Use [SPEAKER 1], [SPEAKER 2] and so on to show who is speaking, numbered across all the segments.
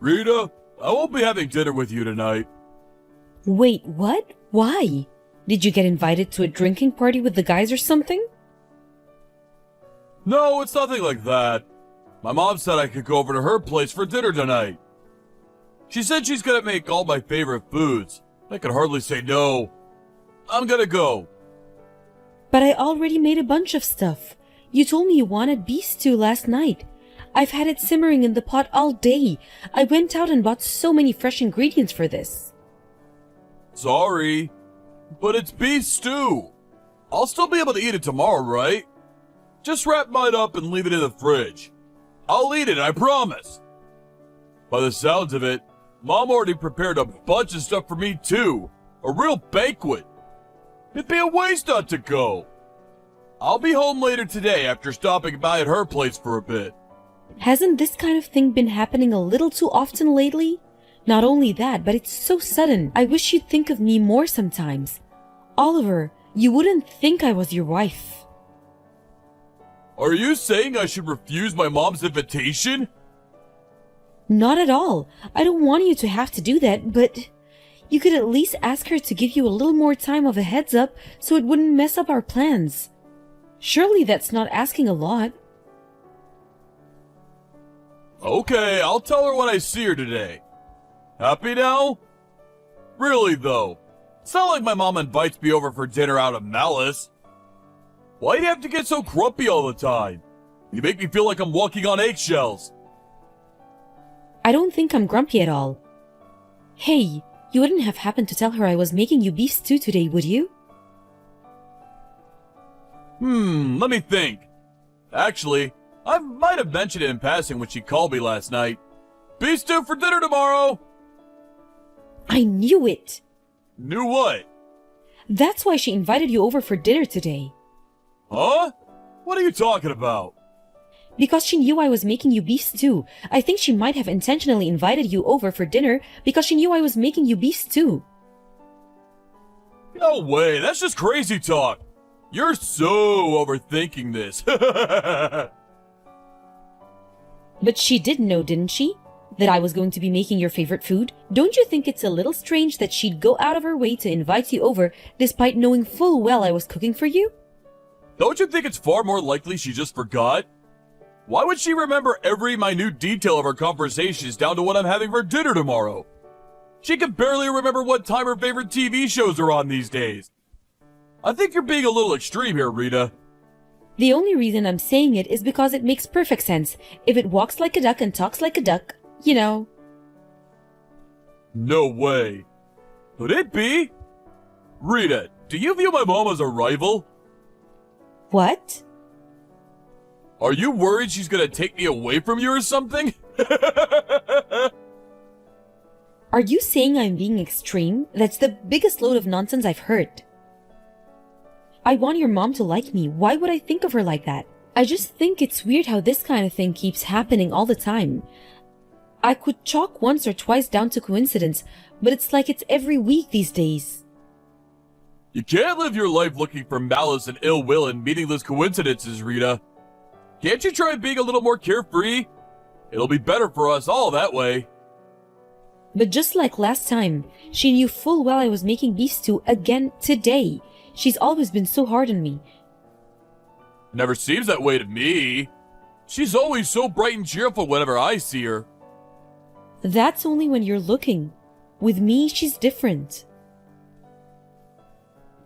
[SPEAKER 1] Rita, I won't be having dinner with you tonight.
[SPEAKER 2] Wait, what? Why? Did you get invited to a drinking party with the guys or something?
[SPEAKER 1] No, it's nothing like that. My mom said I could go over to her place for dinner tonight. She said she's gonna make all my favorite foods. I could hardly say no. I'm gonna go.
[SPEAKER 2] But I already made a bunch of stuff. You told me you wanted beef stew last night. I've had it simmering in the pot all day. I went out and bought so many fresh ingredients for this.
[SPEAKER 1] Sorry, but it's beef stew. I'll still be able to eat it tomorrow, right? Just wrap mine up and leave it in the fridge. I'll eat it, I promise. By the sounds of it, Mom already prepared a bunch of stuff for me too. A real banquet. It'd be a waste not to go. I'll be home later today after stopping by at her place for a bit.
[SPEAKER 2] Hasn't this kind of thing been happening a little too often lately? Not only that, but it's so sudden. I wish you'd think of me more sometimes. Oliver, you wouldn't think I was your wife.
[SPEAKER 1] Are you saying I should refuse my mom's invitation?
[SPEAKER 2] Not at all. I don't want you to have to do that, but you could at least ask her to give you a little more time of a heads up so it wouldn't mess up our plans. Surely that's not asking a lot.
[SPEAKER 1] Okay, I'll tell her when I see her today. Happy now? Really though, it's not like my mom invites me over for dinner out of malice. Why do you have to get so grumpy all the time? You make me feel like I'm walking on eggshells.
[SPEAKER 2] I don't think I'm grumpy at all. Hey, you wouldn't have happened to tell her I was making you beef stew today, would you?
[SPEAKER 1] Let me think. Actually, I might have mentioned it in passing when she called me last night. Beef stew for dinner tomorrow!
[SPEAKER 2] I knew it!
[SPEAKER 1] Knew what?
[SPEAKER 2] That's why she invited you over for dinner today.
[SPEAKER 1] Huh? What are you talking about?
[SPEAKER 2] Because she knew I was making you beef stew. I think she might have intentionally invited you over for dinner because she knew I was making you beef stew.
[SPEAKER 1] No way, that's just crazy talk. You're so overthinking this.
[SPEAKER 2] But she did know, didn't she? That I was going to be making your favorite food? Don't you think it's a little strange that she'd go out of her way to invite you over despite knowing full well I was cooking for you?
[SPEAKER 1] Don't you think it's far more likely she just forgot? Why would she remember every minute detail of our conversations down to what I'm having for dinner tomorrow? She can barely remember what time her favorite TV shows are on these days. I think you're being a little extreme here, Rita.
[SPEAKER 2] The only reason I'm saying it is because it makes perfect sense. If it walks like a duck and talks like a duck, you know.
[SPEAKER 1] No way. Could it be? Rita, do you view my mom as a rival?
[SPEAKER 2] What?
[SPEAKER 1] Are you worried she's gonna take me away from you or something?
[SPEAKER 2] Are you saying I'm being extreme? That's the biggest load of nonsense I've heard. I want your mom to like me. Why would I think of her like that? I just think it's weird how this kind of thing keeps happening all the time. I could chalk once or twice down to coincidence, but it's like it's every week these days.
[SPEAKER 1] You can't live your life looking for malice and ill will and meaningless coincidences, Rita. Can't you try being a little more carefree? It'll be better for us all that way.
[SPEAKER 2] But just like last time, she knew full well I was making beef stew again today. She's always been so hard on me.
[SPEAKER 1] Never seems that way to me. She's always so bright and cheerful whenever I see her.
[SPEAKER 2] That's only when you're looking. With me, she's different.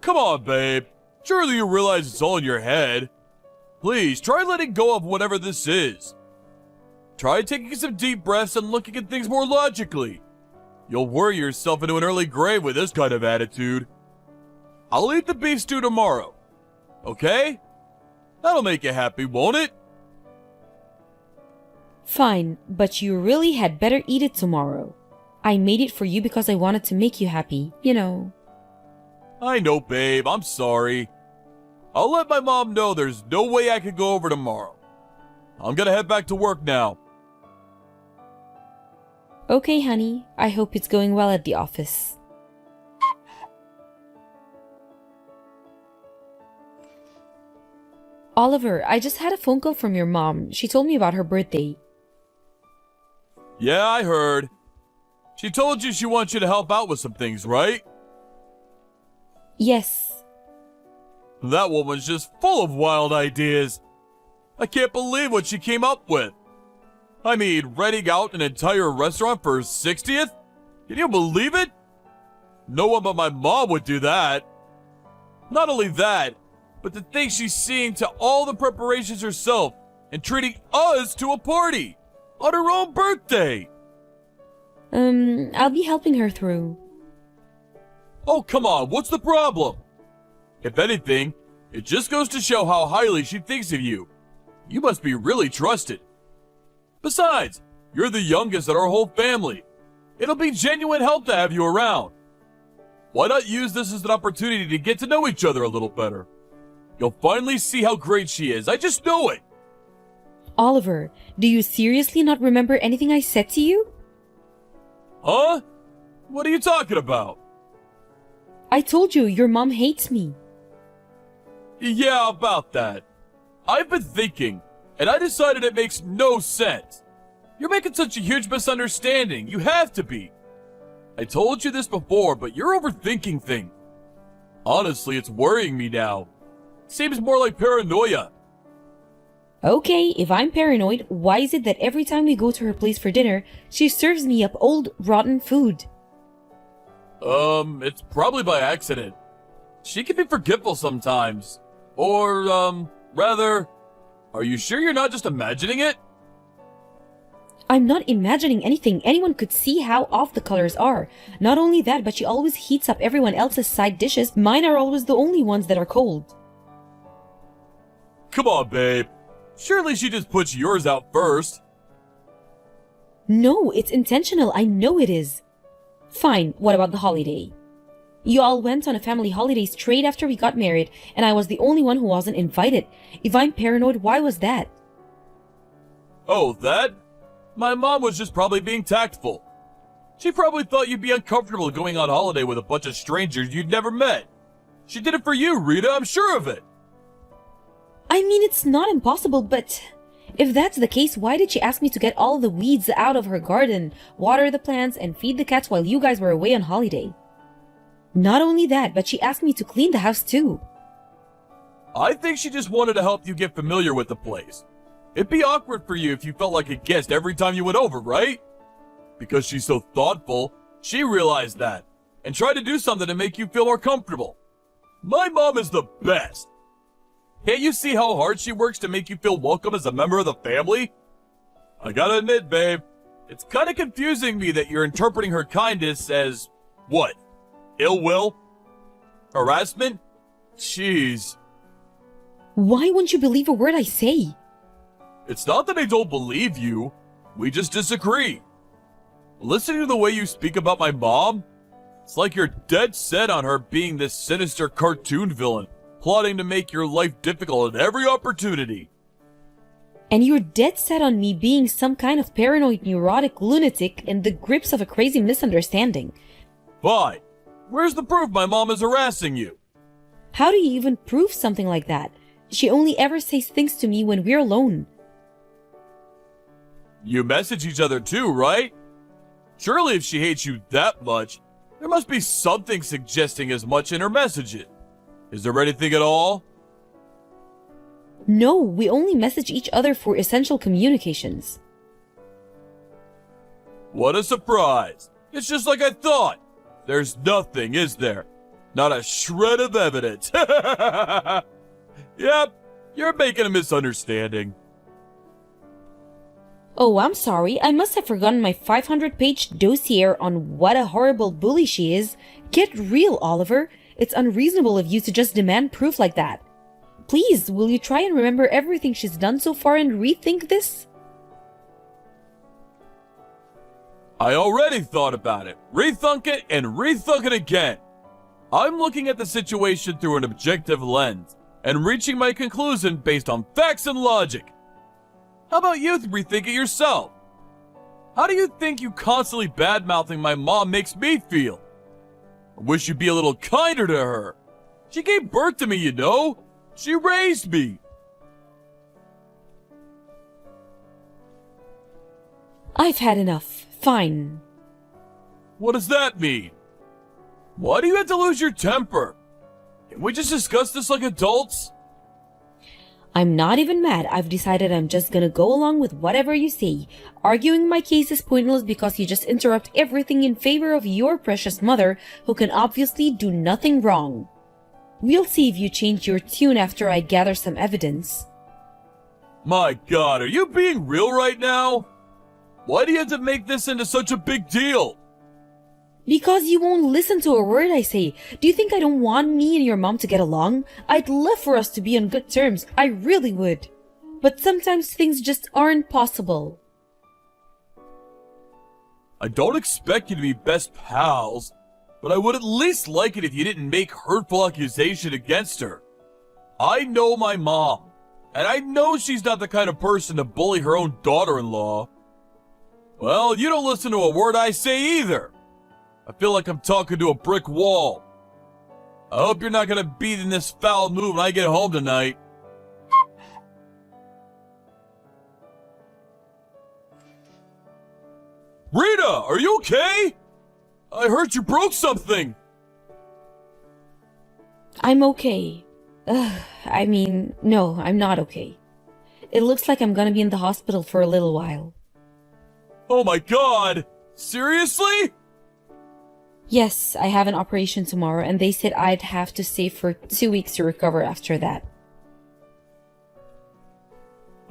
[SPEAKER 1] Come on, babe. Surely you realize it's all in your head. Please, try letting go of whatever this is. Try taking some deep breaths and looking at things more logically. You'll worry yourself into an early grave with this kind of attitude. I'll eat the beef stew tomorrow. Okay? That'll make you happy, won't it?
[SPEAKER 2] Fine, but you really had better eat it tomorrow. I made it for you because I wanted to make you happy, you know.
[SPEAKER 1] I know, babe. I'm sorry. I'll let my mom know there's no way I could go over tomorrow. I'm gonna head back to work now.
[SPEAKER 2] Okay, honey. I hope it's going well at the office. Oliver, I just had a phone call from your mom. She told me about her birthday.
[SPEAKER 1] Yeah, I heard. She told you she wants you to help out with some things, right?
[SPEAKER 2] Yes.
[SPEAKER 1] That woman's just full of wild ideas. I can't believe what she came up with. I mean, renting out an entire restaurant for her 60th? Can you believe it? No one but my mom would do that. Not only that, but to think she's seeing to all the preparations herself and treating us to a party on her own birthday.
[SPEAKER 2] I'll be helping her through.
[SPEAKER 1] Oh, come on, what's the problem? If anything, it just goes to show how highly she thinks of you. You must be really trusted. Besides, you're the youngest in our whole family. It'll be genuine help to have you around. Why not use this as an opportunity to get to know each other a little better? You'll finally see how great she is. I just know it.
[SPEAKER 2] Oliver, do you seriously not remember anything I said to you?
[SPEAKER 1] Huh? What are you talking about?
[SPEAKER 2] I told you your mom hates me.
[SPEAKER 1] Yeah, about that. I've been thinking, and I decided it makes no sense. You're making such a huge misunderstanding. You have to be. I told you this before, but you're overthinking things. Honestly, it's worrying me now. Seems more like paranoia.
[SPEAKER 2] Okay, if I'm paranoid, why is it that every time we go to her place for dinner, she serves me up old, rotten food?
[SPEAKER 1] It's probably by accident. She can be forgetful sometimes. Or, rather, are you sure you're not just imagining it?
[SPEAKER 2] I'm not imagining anything. Anyone could see how off the colors are. Not only that, but she always heats up everyone else's side dishes. Mine are always the only ones that are cold.
[SPEAKER 1] Come on, babe. Surely she just puts yours out first.
[SPEAKER 2] No, it's intentional. I know it is. Fine, what about the holiday? You all went on a family holiday straight after we got married, and I was the only one who wasn't invited. If I'm paranoid, why was that?
[SPEAKER 1] Oh, that? My mom was just probably being tactful. She probably thought you'd be uncomfortable going on holiday with a bunch of strangers you'd never met. She did it for you, Rita, I'm sure of it.
[SPEAKER 2] I mean, it's not impossible, but if that's the case, why did she ask me to get all the weeds out of her garden, water the plants, and feed the cats while you guys were away on holiday? Not only that, but she asked me to clean the house too.
[SPEAKER 1] I think she just wanted to help you get familiar with the place. It'd be awkward for you if you felt like a guest every time you went over, right? Because she's so thoughtful, she realized that, and tried to do something to make you feel more comfortable. My mom is the best. Can't you see how hard she works to make you feel welcome as a member of the family? I gotta admit, babe, it's kinda confusing me that you're interpreting her kindness as, what? Ill will? Harassment? Jeez.
[SPEAKER 2] Why won't you believe a word I say?
[SPEAKER 1] It's not that I don't believe you. We just disagree. Listening to the way you speak about my mom, it's like you're dead set on her being this sinister cartoon villain, plotting to make your life difficult at every opportunity.
[SPEAKER 2] And you're dead set on me being some kind of paranoid neurotic lunatic in the grips of a crazy misunderstanding.
[SPEAKER 1] Fine. Where's the proof my mom is harassing you?
[SPEAKER 2] How do you even prove something like that? She only ever says things to me when we're alone.
[SPEAKER 1] You message each other too, right? Surely if she hates you that much, there must be something suggesting as much in her messages. Is there anything at all?
[SPEAKER 2] No, we only message each other for essential communications.
[SPEAKER 1] What a surprise. It's just like I thought. There's nothing, is there? Not a shred of evidence. Yep, you're making a misunderstanding.
[SPEAKER 2] Oh, I'm sorry. I must have forgotten my 500-page dossier on what a horrible bully she is. Get real, Oliver. It's unreasonable of you to just demand proof like that. Please, will you try and remember everything she's done so far and rethink this?
[SPEAKER 1] I already thought about it. Rethunk it and rethunk it again. I'm looking at the situation through an objective lens and reaching my conclusion based on facts and logic. How about you rethink it yourself? How do you think you constantly bad-mouthing my mom makes me feel? I wish you'd be a little kinder to her. She gave birth to me, you know. She raised me.
[SPEAKER 2] I've had enough. Fine.
[SPEAKER 1] What does that mean? Why do you have to lose your temper? Can we just discuss this like adults?
[SPEAKER 2] I'm not even mad. I've decided I'm just gonna go along with whatever you say. Arguing my case is pointless because you just interrupt everything in favor of your precious mother, who can obviously do nothing wrong. We'll see if you change your tune after I gather some evidence.
[SPEAKER 1] My God, are you being real right now? Why do you have to make this into such a big deal?
[SPEAKER 2] Because you won't listen to a word I say. Do you think I don't want me and your mom to get along? I'd love for us to be on good terms. I really would. But sometimes things just aren't possible.
[SPEAKER 1] I don't expect you to be best pals, but I would at least like it if you didn't make hurtful accusation against her. I know my mom, and I know she's not the kind of person to bully her own daughter-in-law. Well, you don't listen to a word I say either. I feel like I'm talking to a brick wall. I hope you're not gonna be in this foul mood when I get home tonight. Rita, are you okay? I heard you broke something.
[SPEAKER 2] I'm okay. No, I'm not okay. It looks like I'm gonna be in the hospital for a little while.
[SPEAKER 1] Oh my God! Seriously?
[SPEAKER 2] Yes, I have an operation tomorrow, and they said I'd have to stay for 2 weeks to recover after that.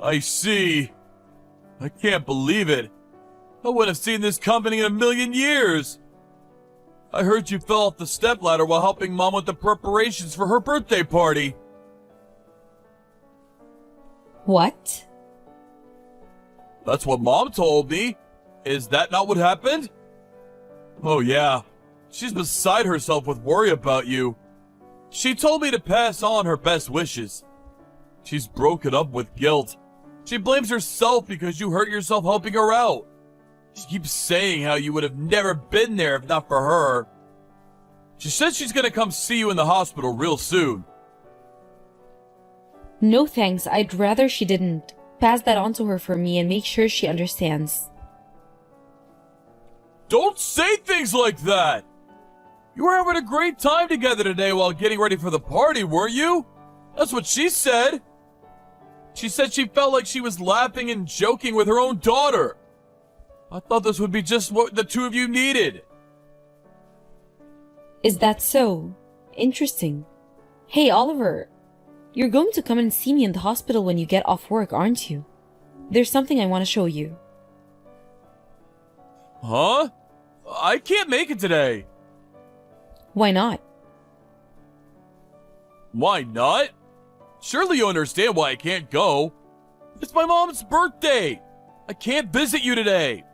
[SPEAKER 1] I see. I can't believe it. I wouldn't have seen this company in a million years. I heard you fell off the stepladder while helping Mom with the preparations for her birthday party.
[SPEAKER 2] What?
[SPEAKER 1] That's what Mom told me. Is that not what happened? Oh yeah. She's beside herself with worry about you. She told me to pass on her best wishes. She's broken up with guilt. She blames herself because you hurt yourself helping her out. She keeps saying how you would have never been there if not for her. She says she's gonna come see you in the hospital real soon.
[SPEAKER 2] No thanks, I'd rather she didn't. Pass that on to her for me and make sure she understands.
[SPEAKER 1] Don't say things like that! You were having a great time together today while getting ready for the party, weren't you? That's what she said. She said she felt like she was laughing and joking with her own daughter. I thought this would be just what the two of you needed.
[SPEAKER 2] Is that so? Interesting. Hey, Oliver. You're going to come and see me in the hospital when you get off work, aren't you? There's something I want to show you.
[SPEAKER 1] Huh? I can't make it today.
[SPEAKER 2] Why not?
[SPEAKER 1] Why not? Surely you understand why I can't go. It's my mom's birthday. I can't visit you today.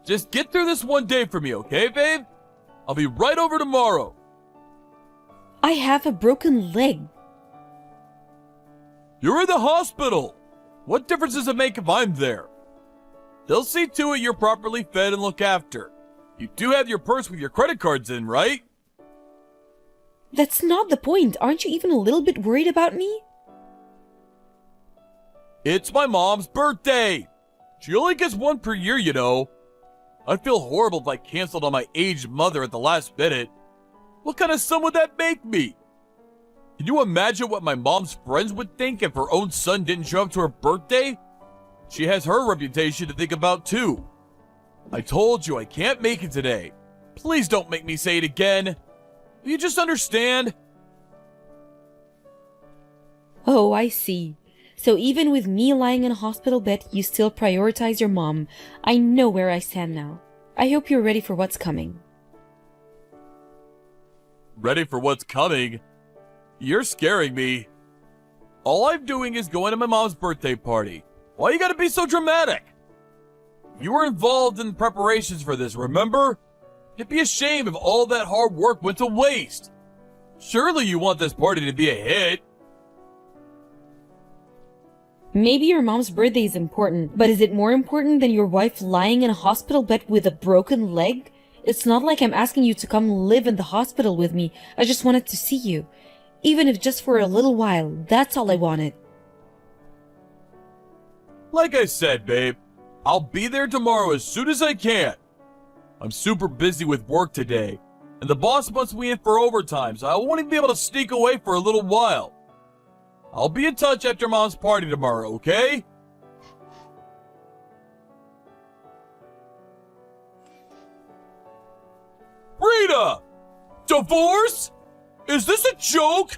[SPEAKER 1] Just get through this one day for me, okay, babe? I'll be right over tomorrow.
[SPEAKER 2] I have a broken leg.
[SPEAKER 1] You're in the hospital. What difference does it make if I'm there? They'll see to it you're properly fed and looked after. You do have your purse with your credit cards in, right?
[SPEAKER 2] That's not the point. Aren't you even a little bit worried about me?
[SPEAKER 1] It's my mom's birthday. She only gets one per year, you know. I'd feel horrible if I canceled on my aged mother at the last minute. What kind of son would that make me? Can you imagine what my mom's friends would think if her own son didn't show up to her birthday? She has her reputation to think about too. I told you I can't make it today. Please don't make me say it again. Do you just understand?
[SPEAKER 2] Oh, I see. So even with me lying in a hospital bed, you still prioritize your mom. I know where I stand now. I hope you're ready for what's coming.
[SPEAKER 1] Ready for what's coming? You're scaring me. All I'm doing is going to my mom's birthday party. Why you gotta be so dramatic? You were involved in the preparations for this, remember? It'd be a shame if all that hard work went to waste. Surely you want this party to be a hit.
[SPEAKER 2] Maybe your mom's birthday is important, but is it more important than your wife lying in a hospital bed with a broken leg? It's not like I'm asking you to come live in the hospital with me. I just wanted to see you. Even if just for a little while, that's all I wanted.
[SPEAKER 1] Like I said, babe, I'll be there tomorrow as soon as I can. I'm super busy with work today, and the boss wants me in for overtime, so I won't even be able to sneak away for a little while. I'll be in touch after Mom's party tomorrow, okay? Rita! Divorce? Is this a joke?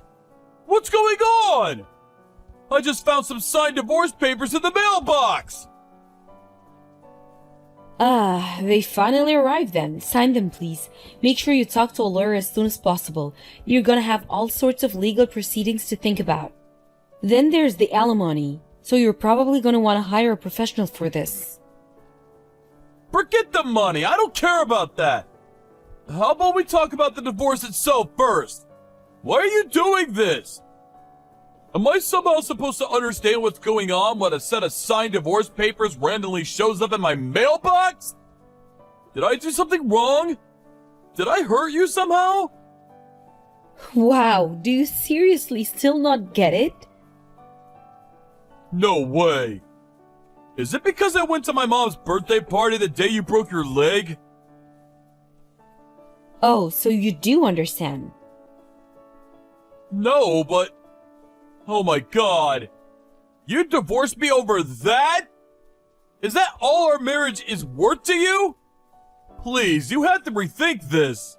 [SPEAKER 1] What's going on? I just found some signed divorce papers in the mailbox!
[SPEAKER 2] They finally arrived then. Sign them, please. Make sure you talk to a lawyer as soon as possible. You're gonna have all sorts of legal proceedings to think about. Then there's the alimony, so you're probably gonna want to hire a professional for this.
[SPEAKER 1] Forget the money, I don't care about that! How about we talk about the divorce itself first? Why are you doing this? Am I somehow supposed to understand what's going on when a set of signed divorce papers randomly shows up in my mailbox? Did I do something wrong? Did I hurt you somehow?
[SPEAKER 2] Wow, do you seriously still not get it?
[SPEAKER 1] No way. Is it because I went to my mom's birthday party the day you broke your leg?
[SPEAKER 2] Oh, so you do understand.
[SPEAKER 1] No, but... Oh my god. You divorced me over that? Is that all our marriage is worth to you? Please, you have to rethink this.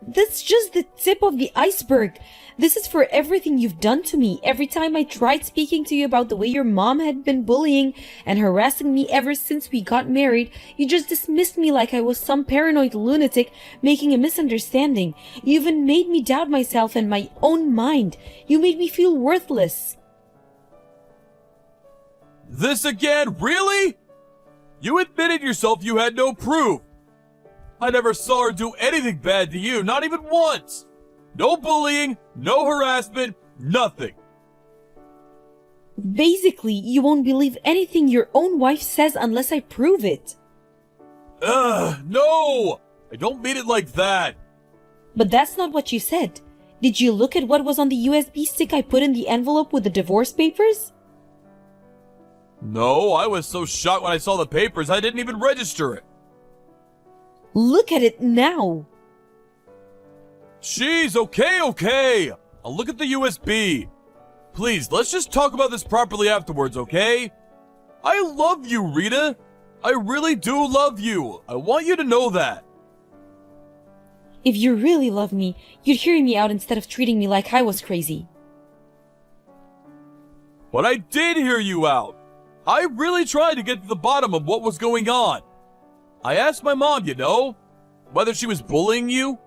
[SPEAKER 2] That's just the tip of the iceberg. This is for everything you've done to me. Every time I tried speaking to you about the way your mom had been bullying and harassing me ever since we got married, you just dismissed me like I was some paranoid lunatic making a misunderstanding. You even made me doubt myself and my own mind. You made me feel worthless.
[SPEAKER 1] This again? Really? You admitted yourself you had no proof. I never saw her do anything bad to you, not even once. No bullying, no harassment, nothing.
[SPEAKER 2] Basically, you won't believe anything your own wife says unless I prove it.
[SPEAKER 1] No! I don't mean it like that.
[SPEAKER 2] But that's not what you said. Did you look at what was on the USB stick I put in the envelope with the divorce papers?
[SPEAKER 1] No, I was so shocked when I saw the papers I didn't even register it.
[SPEAKER 2] Look at it now.
[SPEAKER 1] Jeez, okay. I'll look at the USB. Please, let's just talk about this properly afterwards, okay? I love you, Rita. I really do love you. I want you to know that.
[SPEAKER 2] If you really love me, you'd hear me out instead of treating me like I was crazy.
[SPEAKER 1] But I did hear you out. I really tried to get to the bottom of what was going on. I asked my mom, whether she was bullying you.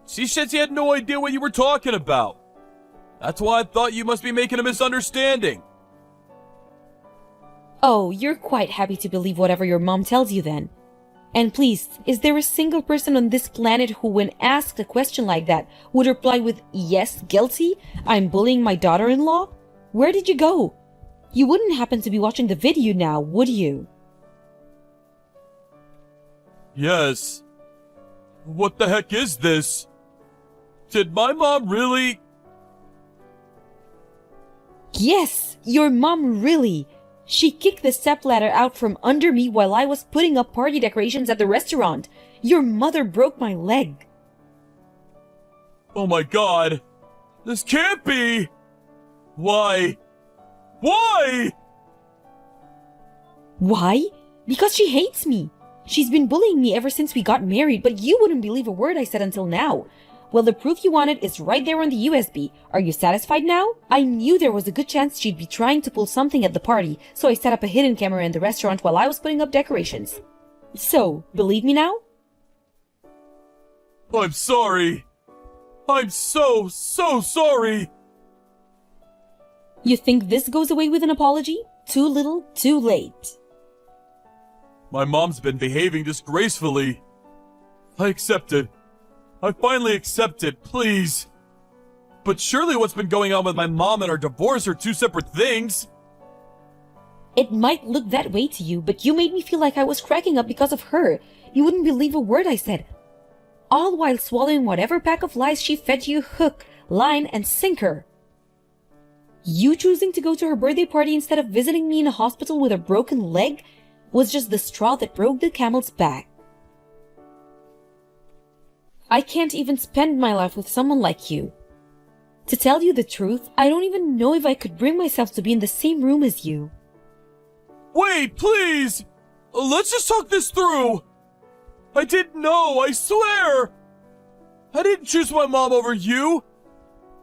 [SPEAKER 1] She said she had no idea what you were talking about. That's why I thought you must be making a misunderstanding.
[SPEAKER 2] Oh, you're quite happy to believe whatever your mom tells you then. And please, is there a single person on this planet who, when asked a question like that, would reply with, "Yes, guilty? I'm bullying my daughter-in-law"? Where did you go? You wouldn't happen to be watching the video now, would you?
[SPEAKER 1] Yes. What the heck is this? Did my mom really?
[SPEAKER 2] Yes, your mom really. She kicked the stepladder out from under me while I was putting up party decorations at the restaurant. Your mother broke my leg.
[SPEAKER 1] Oh my god. This can't be. Why? Why?
[SPEAKER 2] Why? Because she hates me. She's been bullying me ever since we got married, but you wouldn't believe a word I said until now. Well, the proof you wanted is right there on the USB. Are you satisfied now? I knew there was a good chance she'd be trying to pull something at the party, so I set up a hidden camera in the restaurant while I was putting up decorations. So, believe me now?
[SPEAKER 1] I'm sorry. I'm so sorry.
[SPEAKER 2] You think this goes away with an apology? Too little, too late.
[SPEAKER 1] My mom's been behaving disgracefully. I accept it. I finally accept it, please. But surely what's been going on with my mom and our divorce are two separate things.
[SPEAKER 2] It might look that way to you, but you made me feel like I was cracking up because of her. You wouldn't believe a word I said. All while swallowing whatever pack of lies she fed you hook, line, and sinker. You choosing to go to her birthday party instead of visiting me in a hospital with a broken leg was just the straw that broke the camel's back. I can't even spend my life with someone like you. To tell you the truth, I don't even know if I could bring myself to be in the same room as you.
[SPEAKER 1] Wait, please! Let's just talk this through! I didn't know, I swear! I didn't choose my mom over you!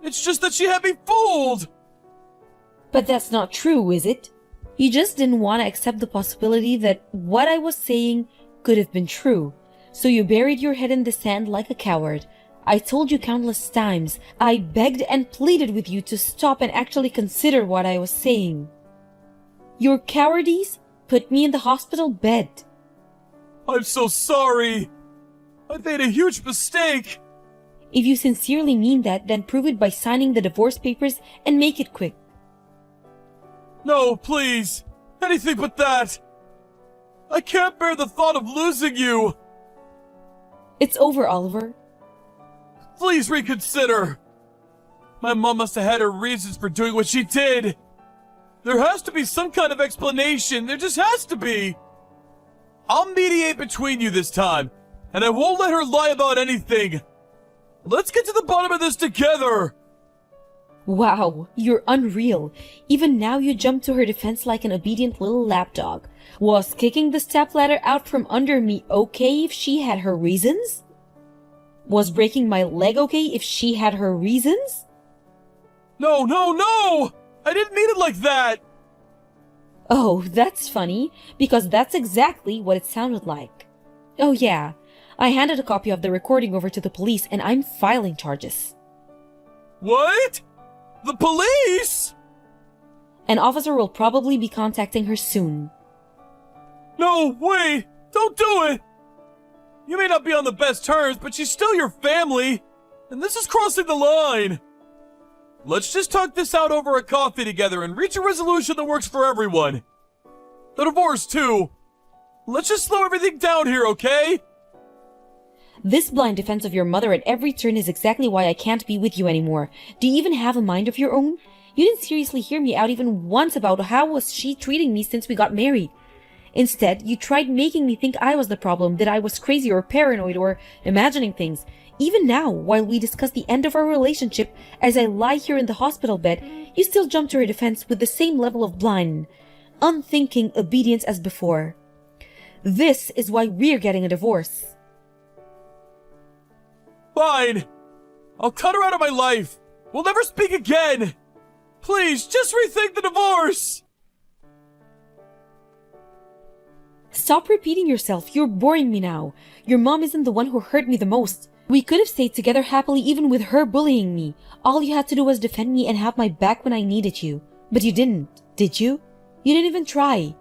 [SPEAKER 1] It's just that she had me fooled!
[SPEAKER 2] But that's not true, is it? You just didn't want to accept the possibility that what I was saying could have been true. So you buried your head in the sand like a coward. I told you countless times. I begged and pleaded with you to stop and actually consider what I was saying. Your cowardice put me in the hospital bed.
[SPEAKER 1] I'm so sorry! I made a huge mistake!
[SPEAKER 2] If you sincerely mean that, then prove it by signing the divorce papers and make it quick.
[SPEAKER 1] No, please! Anything but that! I can't bear the thought of losing you!
[SPEAKER 2] It's over, Oliver.
[SPEAKER 1] Please reconsider! My mom must have had her reasons for doing what she did! There has to be some kind of explanation, there just has to be! I'll mediate between you this time, and I won't let her lie about anything! Let's get to the bottom of this together!
[SPEAKER 2] Wow, you're unreal. Even now you jump to her defense like an obedient little lapdog. Was kicking the stepladder out from under me okay if she had her reasons? Was breaking my leg okay if she had her reasons?
[SPEAKER 1] No, no, no! I didn't mean it like that!
[SPEAKER 2] Oh, that's funny, because that's exactly what it sounded like. Oh yeah, I handed a copy of the recording over to the police and I'm filing charges.
[SPEAKER 1] What? The police?
[SPEAKER 2] An officer will probably be contacting her soon.
[SPEAKER 1] No, wait! Don't do it! You may not be on the best terms, but she's still your family, and this is crossing the line. Let's just talk this out over a coffee together and reach a resolution that works for everyone. The divorce, too. Let's just slow everything down here, okay?
[SPEAKER 2] This blind defense of your mother at every turn is exactly why I can't be with you anymore. Do you even have a mind of your own? You didn't seriously hear me out even once about how was she treating me since we got married. Instead, you tried making me think I was the problem, that I was crazy or paranoid or imagining things. Even now, while we discuss the end of our relationship, as I lie here in the hospital bed, you still jump to her defense with the same level of blind, unthinking obedience as before. This is why we're getting a divorce.
[SPEAKER 1] Fine. I'll cut her out of my life. We'll never speak again. Please, just rethink the divorce.
[SPEAKER 2] Stop repeating yourself. You're boring me now. Your mom isn't the one who hurt me the most. We could have stayed together happily even with her bullying me. All you had to do was defend me and have my back when I needed you. But you didn't, did you? You didn't even try.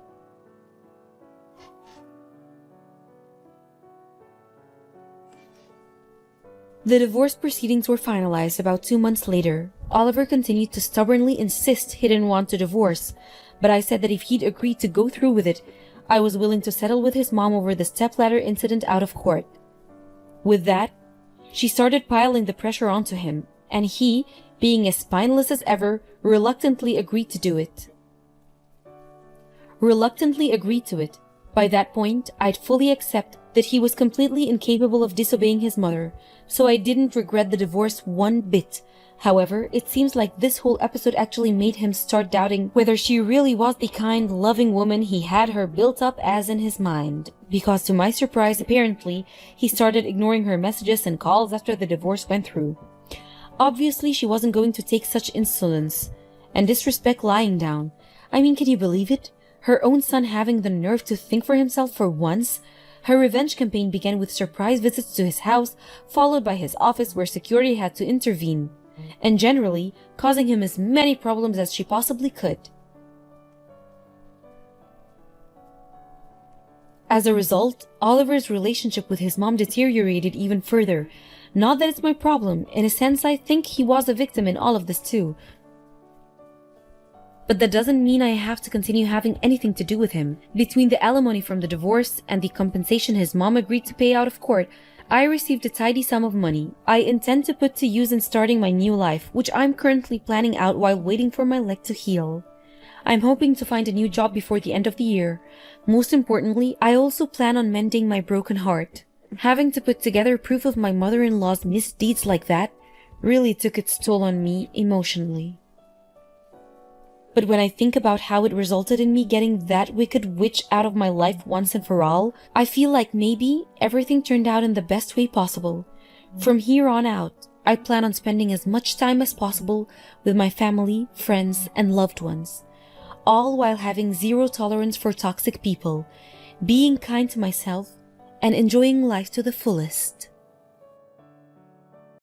[SPEAKER 2] The divorce proceedings were finalized about 2 months later. Oliver continued to stubbornly insist he didn't want to divorce, but I said that if he'd agreed to go through with it, I was willing to settle with his mom over the stepladder incident out of court. With that, she started piling the pressure onto him, and he, being as spineless as ever, reluctantly agreed to it. By that point, I'd fully accept that he was completely incapable of disobeying his mother, so I didn't regret the divorce one bit. However, it seems like this whole episode actually made him start doubting whether she really was the kind, loving woman he had her built up as in his mind. Because to my surprise, apparently, he started ignoring her messages and calls after the divorce went through. Obviously, she wasn't going to take such insolence and disrespect lying down. I mean, can you believe it? Her own son having the nerve to think for himself for once? Her revenge campaign began with surprise visits to his house, followed by his office where security had to intervene, and generally causing him as many problems as she possibly could. As a result, Oliver's relationship with his mom deteriorated even further. Not that it's my problem. In a sense, I think he was a victim in all of this too. But that doesn't mean I have to continue having anything to do with him. Between the alimony from the divorce and the compensation his mom agreed to pay out of court, I received a tidy sum of money I intend to put to use in starting my new life, which I'm currently planning out while waiting for my leg to heal. I'm hoping to find a new job before the end of the year. Most importantly, I also plan on mending my broken heart. Having to put together proof of my mother-in-law's misdeeds like that really took its toll on me emotionally. But when I think about how it resulted in me getting that wicked witch out of my life once and for all, I feel like maybe everything turned out in the best way possible. From here on out, I plan on spending as much time as possible with my family, friends, and loved ones, all while having zero tolerance for toxic people, being kind to myself, and enjoying life to the fullest.